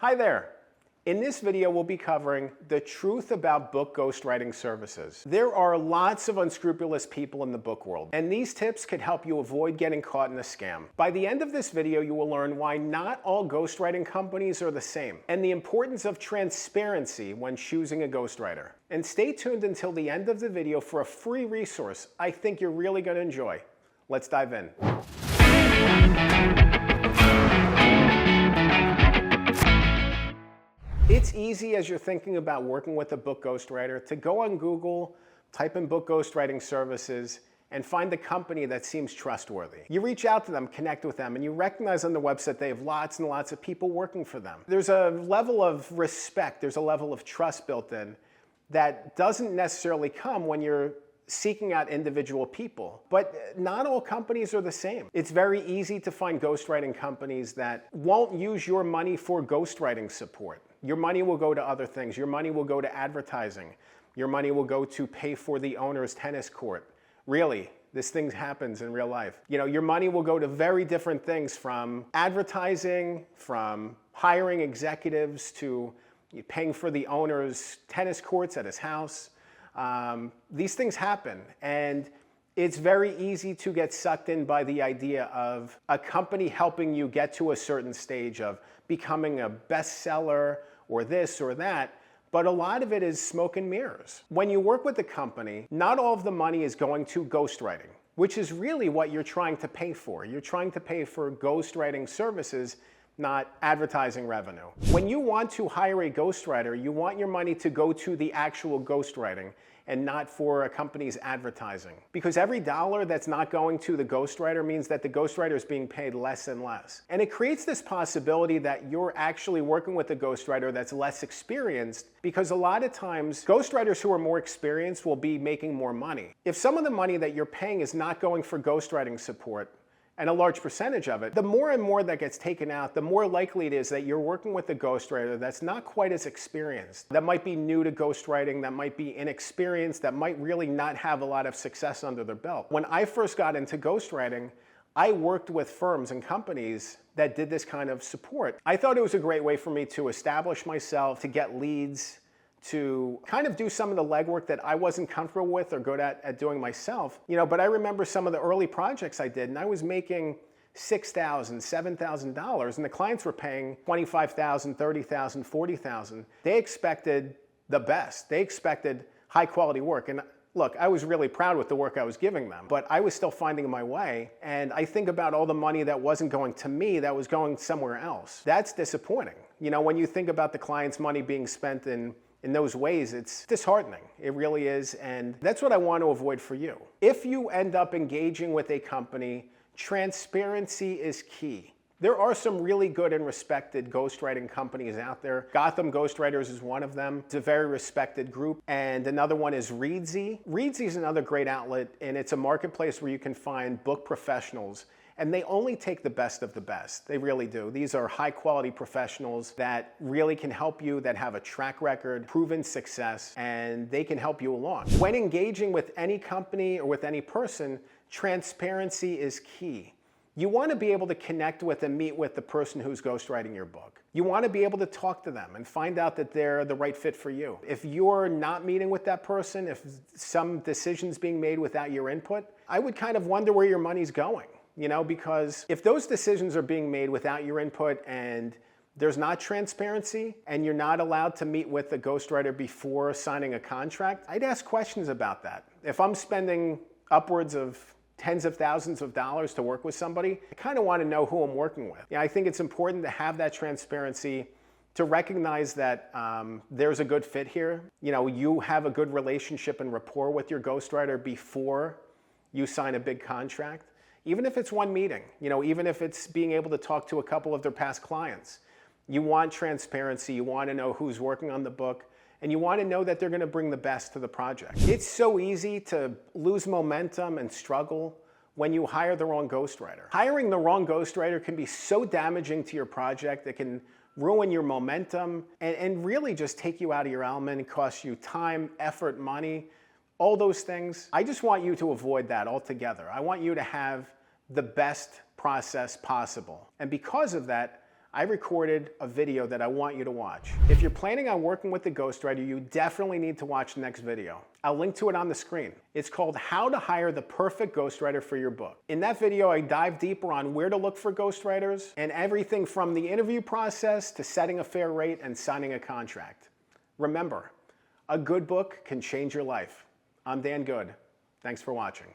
Hi there. In this video, we'll be covering the truth about book ghostwriting services. There are lots of unscrupulous people in the book world, and these tips could help you avoid getting caught in a scam. By the end of this video, you will learn why not all ghostwriting companies are the same, and the importance of transparency when choosing a ghostwriter. And stay tuned until the end of the video for a free resource I think you're really going to enjoy. Let's dive in. It's easy as you're thinking about working with a book ghostwriter to go on Google, type in book ghostwriting services, and find a company that seems trustworthy. You reach out to them, connect with them, and you recognize on the website they have lots and lots of people working for them. There's a level of respect, there's a level of trust built in that doesn't necessarily come when you're seeking out individual people. But not all companies are the same. It's very easy to find ghostwriting companies that won't use your money for ghostwriting support. Your money will go to other things. Your money will go to advertising. Your money will go to pay for the owner's tennis court. Really, this thing happens in real life. Your money will go to very different things, from advertising, from hiring executives, to paying for the owner's tennis courts at his house. These things happen, and it's very easy to get sucked in by the idea of a company helping you get to a certain stage of becoming a bestseller or this or that, but a lot of it is smoke and mirrors. When you work with a company, not all of the money is going to ghostwriting, which is really what you're trying to pay for. You're trying to pay for ghostwriting services, not advertising revenue. When you want to hire a ghostwriter, you want your money to go to the actual ghostwriting and not for a company's advertising. Because every dollar that's not going to the ghostwriter means that the ghostwriter is being paid less and less. And it creates this possibility that you're actually working with a ghostwriter that's less experienced, because a lot of times ghostwriters who are more experienced will be making more money. If some of the money that you're paying is not going for ghostwriting support, and a large percentage of it, the more and more that gets taken out, the more likely it is that you're working with a ghostwriter that's not quite as experienced, that might be new to ghostwriting, that might be inexperienced, that might really not have a lot of success under their belt. When I first got into ghostwriting, I worked with firms and companies that did this kind of support. I thought it was a great way for me to establish myself, to get leads, to kind of do some of the legwork that I wasn't comfortable with or good at doing myself. But I remember some of the early projects I did, and I was making $6,000, $7,000, and the clients were paying $25,000, $30,000, $40,000. They expected the best. They expected high quality work. And look, I was really proud with the work I was giving them, but I was still finding my way. And I think about all the money that wasn't going to me, that was going somewhere else. That's disappointing. When you think about the client's money being spent in those ways, it's disheartening. It really is, and that's what I want to avoid for you. If you end up engaging with a company, transparency is key. There are some really good and respected ghostwriting companies out there. Gotham Ghostwriters is one of them. It's a very respected group. And another one is Reedsy. Reedsy is another great outlet, and it's a marketplace where you can find book professionals. And they only take the best of the best. They really do. These are high quality professionals that really can help you, that have a track record, proven success, and they can help you along. When engaging with any company or with any person, transparency is key. You want to be able to connect with and meet with the person who's ghostwriting your book. You want to be able to talk to them and find out that they're the right fit for you. If you're not meeting with that person, if some decision's being made without your input, I would kind of wonder where your money's going. Because if those decisions are being made without your input and there's not transparency and you're not allowed to meet with the ghostwriter before signing a contract, I'd ask questions about that. If I'm spending upwards of tens of thousands of dollars to work with somebody, I kind of want to know who I'm working with. I think it's important to have that transparency, to recognize that there's a good fit here. You have a good relationship and rapport with your ghostwriter before you sign a big contract. Even if it's one meeting, even if it's being able to talk to a couple of their past clients. You want transparency, you want to know who's working on the book, and you want to know that they're going to bring the best to the project. It's so easy to lose momentum and struggle when you hire the wrong ghostwriter. Hiring the wrong ghostwriter can be so damaging to your project. It can ruin your momentum and really just take you out of your element. It costs you time, effort, money. All those things. I just want you to avoid that altogether. I want you to have the best process possible. And because of that, I recorded a video that I want you to watch. If you're planning on working with the ghostwriter, you definitely need to watch the next video. I'll link to it on the screen. It's called How to Hire the Perfect Ghostwriter for Your Book. In that video, I dive deeper on where to look for ghostwriters and everything from the interview process to setting a fair rate and signing a contract. Remember, a good book can change your life. I'm Dan Good. Thanks for watching.